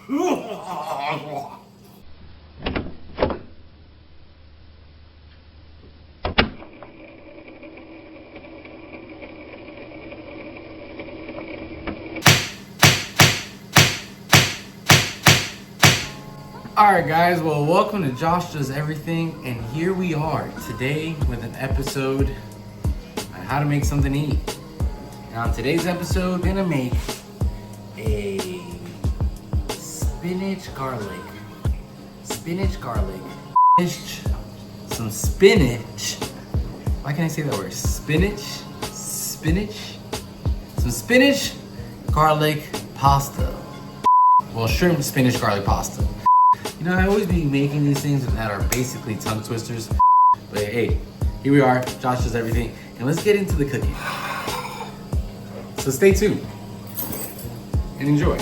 Alright guys, well welcome to Josh Does Everything, and here we are today with an episode on how to make something to eat. Now in today's episode, we're gonna make a spinach garlic, some spinach, why can't I say that word, some spinach garlic pasta, well shrimp spinach garlic pasta. You know, I always be making these things that are basically tongue twisters, but hey, here we are, Josh Does Everything, and let's get into the cooking. So stay tuned and enjoy.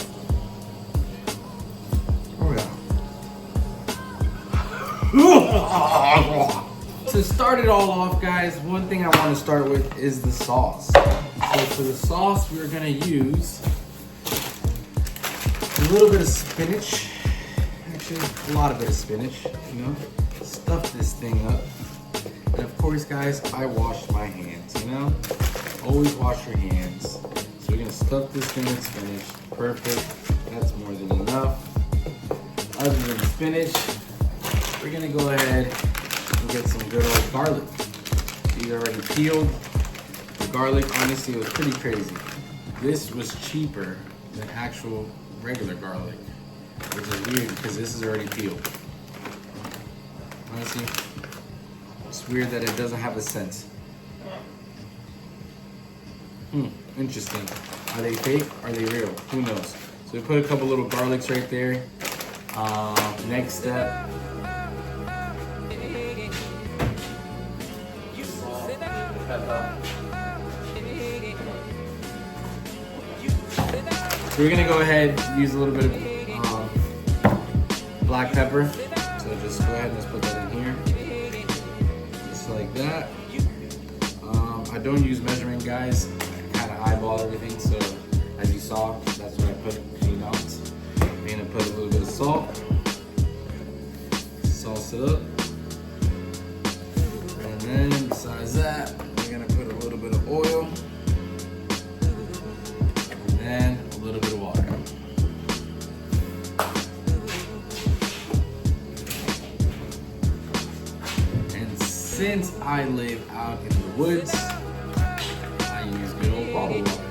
To start it all off, guys, one thing I want to start with is the sauce. So for the sauce, we're gonna use a little bit of spinach. A lot of spinach, you know, stuff this thing up. And of course, guys, I washed my hands, you know, always wash your hands. So we're gonna stuff this thing with spinach. Perfect, that's more than enough. Other than spinach, we're gonna go ahead and get some good old garlic. See, already peeled. The garlic, honestly, was pretty crazy. This was cheaper than actual regular garlic, which is weird because this is already peeled. Honestly, it's weird that it doesn't have a scent. Interesting. Are they fake? Are they real? Who knows? So we put a couple little garlics right there. Next step. So we're gonna go ahead and use a little bit of black pepper. So just go ahead and let's put that in here. Just like that. I don't use measuring, guys. I kind of eyeball everything. So as you saw, that's what I put, you know. I'm gonna put a little bit of salt. Sauce it up. And then besides that, we're gonna put a little bit of oil. And then a little bit of water. Since I live out in the woods, I use good old bottled water.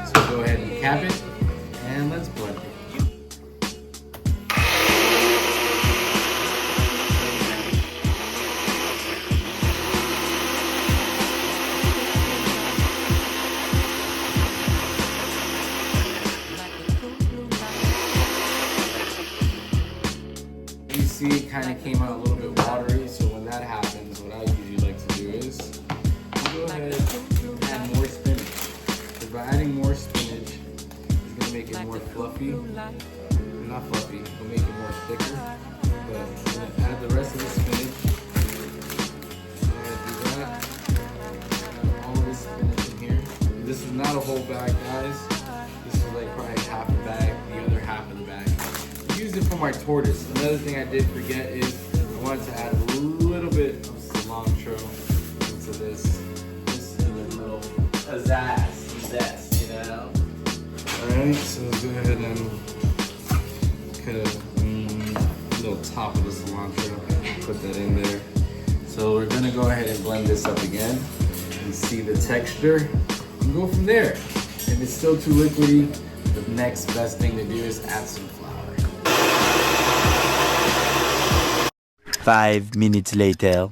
So go ahead and cap it, and let's blend it. See, it kind of came out a little bit watery, so when that happens, what I usually like to do is go ahead and add more spinach. Because by adding more spinach, it's going to make it more fluffy. Not fluffy, it'll make it more thicker. But I'm going to add the rest of the spinach. Go ahead and do that. Add all of this spinach in here. And this is not a whole bag, guys. This is like probably half a bag, the other half of the bag. Used it for my tortoise. Another thing I did forget is I wanted to add a little bit of cilantro into this. Just a little zest, you know? Alright, so let's go ahead and cut a little top of the cilantro, put that in there. So we're gonna go ahead and blend this up again and see the texture and go from there. If it's still too liquidy, the next best thing to do is add some flour. 5 minutes later.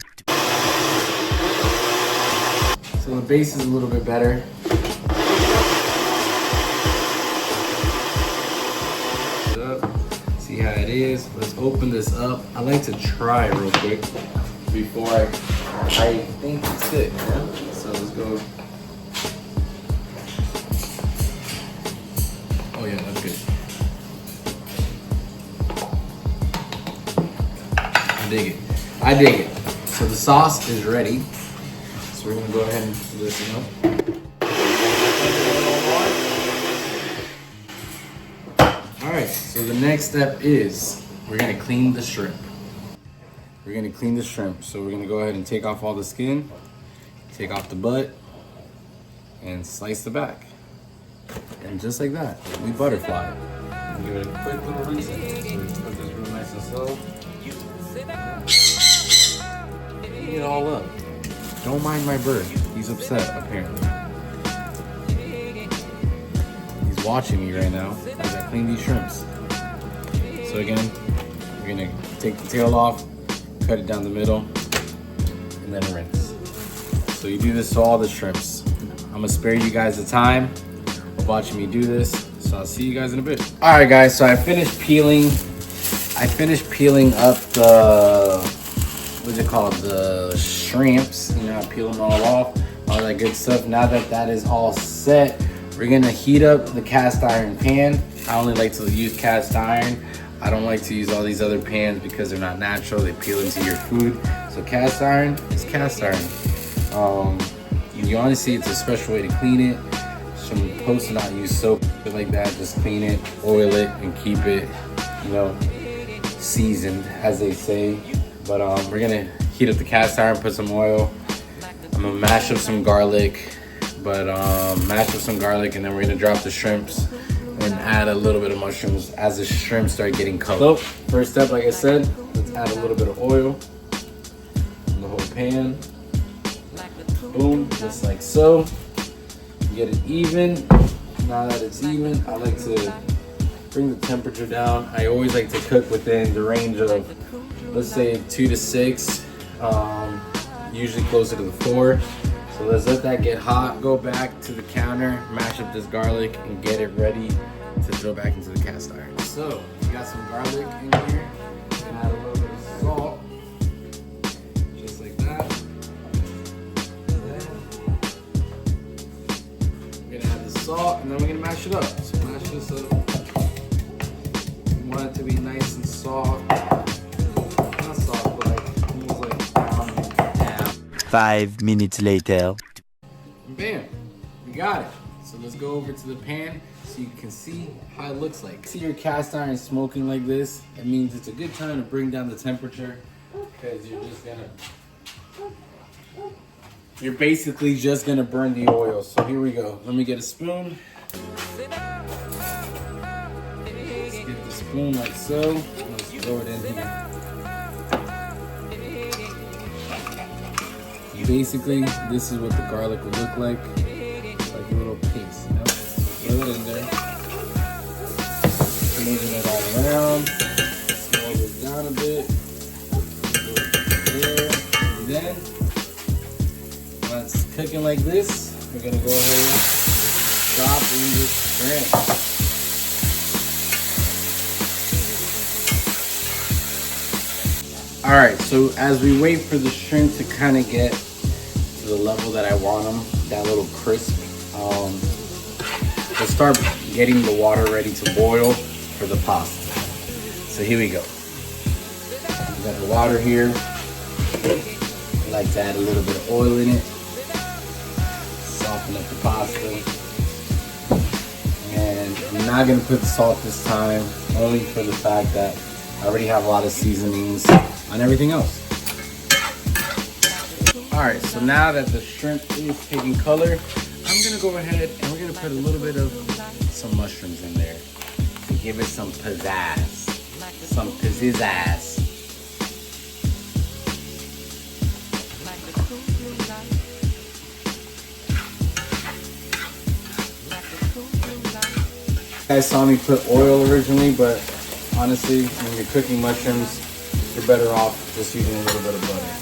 So the base is a little bit better. See how it is. Let's open this up. I like to try real quick before I think it's good. Yeah? So let's go. Oh yeah, that's good. I dig it. So the sauce is ready. So we're gonna go ahead and listen up. All right, so the next step is we're gonna clean the shrimp. We're gonna clean the shrimp. So we're gonna go ahead and take off all the skin, take off the butt, and slice the back. And just like that, we butterfly. And give it a quick little rinse. So we put this real nice and slow. Clean it all up. Don't mind my bird. He's upset, apparently. He's watching me right now as I clean these shrimps. So again, we're gonna take the tail off, cut it down the middle, and then rinse. So you do this to all the shrimps. I'm gonna spare you guys the time of watching me do this. So I'll see you guys in a bit. All right, guys. So I finished peeling up the, what's it called? The shrimps. You know, I peel them all off, all that good stuff. Now that that is all set, we're gonna heat up the cast iron pan. I only like to use cast iron. I don't like to use all these other pans because they're not natural. They peel into your food. So cast iron is cast iron. You honestly, it's a special way to clean it. So I'm supposed to not use soap like that. Just clean it, oil it, and keep it, you know, seasoned, as they say. But we're gonna heat up the cast iron, put some oil. I'm gonna mash up some garlic, and then we're gonna drop the shrimps and add a little bit of mushrooms as the shrimp start getting cooked. So first step, like I said, let's add a little bit of oil in the whole pan. Boom, just like so. Get it even. Now that it's even, I like to bring the temperature down. I always like to cook within the range of, let's say 2 to 6, usually closer to the 4. So let's let that get hot. Go back to the counter, mash up this garlic, and get it ready to throw back into the cast iron. So you got some garlic in here. You can add a little bit of salt, just like that. We're gonna add the salt, and then we're gonna mash it up. So mash this up. We want it to be nice and soft. Not soft, but like almost like brown. 5 minutes later. And bam, we got it. So let's go over to the pan so you can see how it looks like. See your cast iron smoking like this, it means it's a good time to bring down the temperature because you're basically just gonna burn the oil. So here we go. Let me get a spoon. Let's get the spoon like so. Let's throw it in here. Basically, this is what the garlic would look like a little paste, you know? So throw it in there, moving it all around, slow it down a bit, there, and then, when it's cooking like this, we're gonna go ahead and drop in this shrimp. All right, so as we wait for the shrimp to kind of get to the level that I want them, that little crisp, let's start getting the water ready to boil for the pasta. So here we go. We got the water here. I like to add a little bit of oil in it, soften up the pasta. And I'm not gonna put the salt this time, only for the fact that I already have a lot of seasonings on everything else. All right, so now that the shrimp is taking color, I'm gonna go ahead and we're gonna put a little bit of some mushrooms in there to give it some pizzazz, some pizzazz. You guys saw me put oil originally, but honestly, when you're cooking mushrooms, you're better off just using a little bit of butter.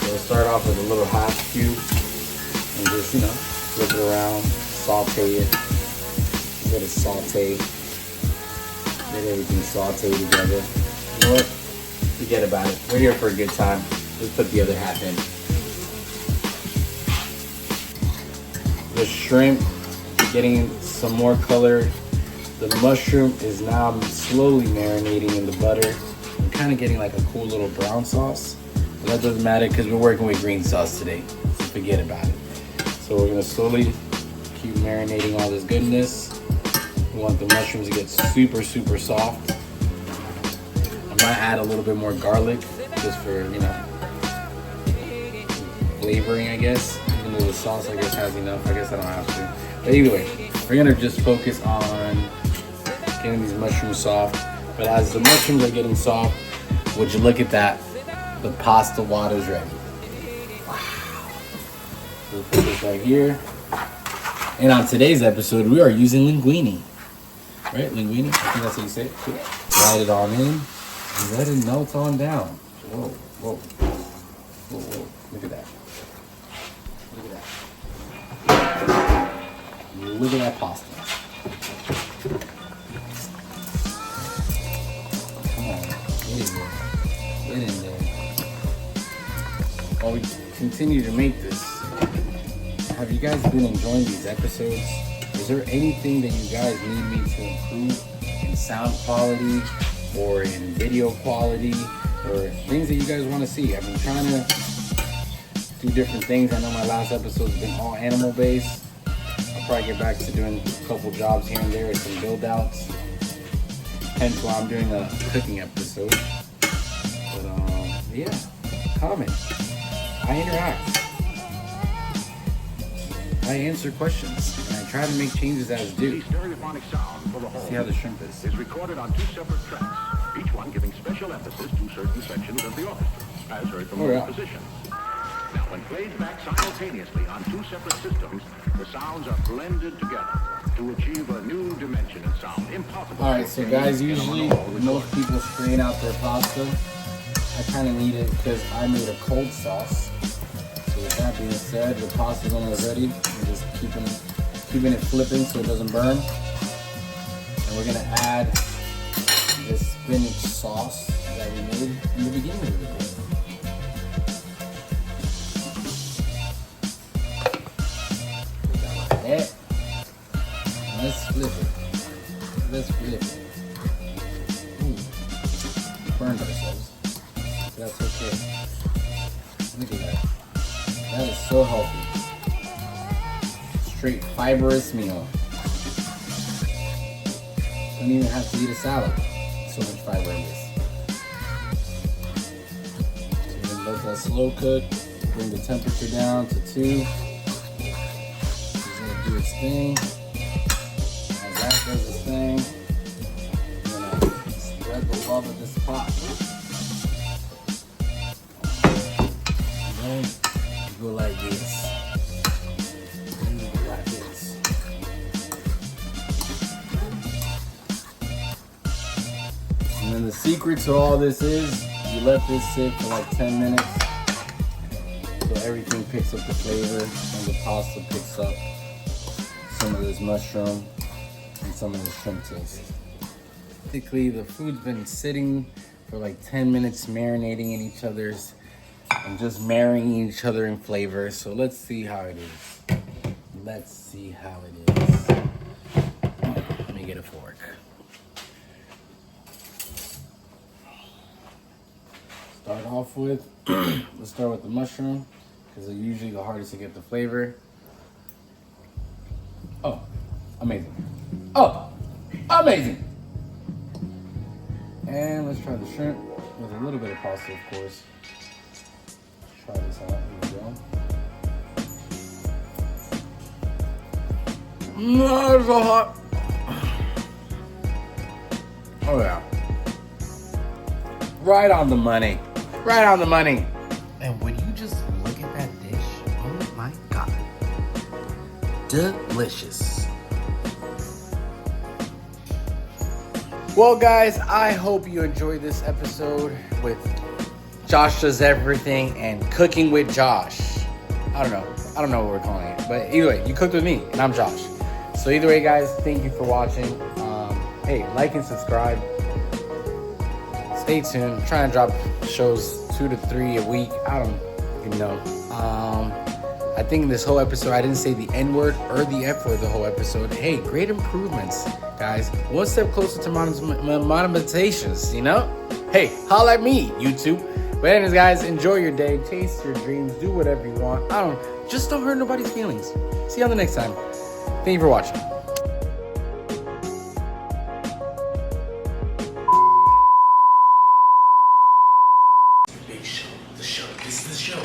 So we'll start off with a little half cube and just, you know, flip it around, saute it. Let it saute. Let everything saute together. You know what? Forget about it. We're here for a good time. Let's put the other half in. The shrimp getting some more color. The mushroom is now slowly marinating in the butter. I'm kind of getting like a cool little brown sauce. But that doesn't matter because we're working with green sauce today. So forget about it. So we're gonna slowly keep marinating all this goodness. We want the mushrooms to get super, super soft. I might add a little bit more garlic just for, you know, flavoring, I guess. Even though the sauce, I guess, has enough. I guess I don't have to. But either way, we're gonna just focus on getting these mushrooms soft. But as the mushrooms are getting soft, would you look at that? The pasta water's ready. Wow. So we'll put this right here. And on today's episode, we are using linguine. Right? Linguine? I think that's how you say it. Cool. Slide it on in and let it melt on down. Whoa, whoa. Whoa, whoa. Look at that. Look at that. Look at that pasta. Come on. Get in there. Get in there. While we continue to make this, have you guys been enjoying these episodes? Is there anything that you guys need me to improve in sound quality or in video quality or things that you guys want to see? I've been trying to do different things. I know my last episode's been all animal based. I'll probably get back to doing a couple jobs here and there with some build outs. Hence why I'm doing a cooking episode. But yeah, comment. I interact. I answer questions, and I try to make changes as due. See how the shrimp is recorded on 2 separate tracks, each one giving special emphasis to certain sections of the orchestra, as heard from both positions. Now, when played back simultaneously on 2 separate systems, the sounds are blended together to achieve a new dimension in sound. Impossible. All right, so guys, usually most people strain out their pasta. I kind of need it because I made a cold sauce. So with that being said, the pasta's almost ready. I'm just keeping it flipping so it doesn't burn. And we're gonna add this spinach sauce that we made in the beginning of the video. Put that like that. And let's flip it. Let's flip it. Ooh, we burned ourselves. That's okay. Look at that. That is so healthy. Straight fibrous meal. Don't even have to eat a salad. So much fiber in this. So we're gonna let that slow cook. Bring the temperature down to 2. It's gonna do its thing. As that does its thing, I'm gonna spread the love of this pot. And then you go like this. And you go like this. And then the secret to all this is you let this sit for like 10 minutes so everything picks up the flavor and the pasta picks up some of this mushroom and some of the shrimp taste. Basically, the food's been sitting for like 10 minutes marinating in each other's and just marrying each other in flavor. So let's see how it is. Let's see how it is. Let me get a fork. Start off with, let's start with the mushroom because they're usually the hardest to get the flavor. Oh, amazing. Oh, amazing. And let's try the shrimp with a little bit of pasta, of course. Try this out. Here we go. No, it's so hot. Oh yeah. Right on the money. Right on the money. And would you just look at that dish? Oh my God. Delicious. Well, guys, I hope you enjoyed this episode with Josh Does Everything and Cooking with Josh. I don't know what we're calling it. But either way, you cooked with me and I'm Josh. So either way, guys, thank you for watching. Hey, like and subscribe. Stay tuned. I'm trying to drop shows 2 to 3 a week. I don't even know. I think in this whole episode, I didn't say the N word or the F word the whole episode. Hey, great improvements, guys. One step closer to monetizations, you know? Hey, holla at me, YouTube. But anyways, guys, enjoy your day, taste your dreams, do whatever you want. I don't know, just don't hurt nobody's feelings. See you on the next time. Thank you for watching. Big show, the show. This is the show.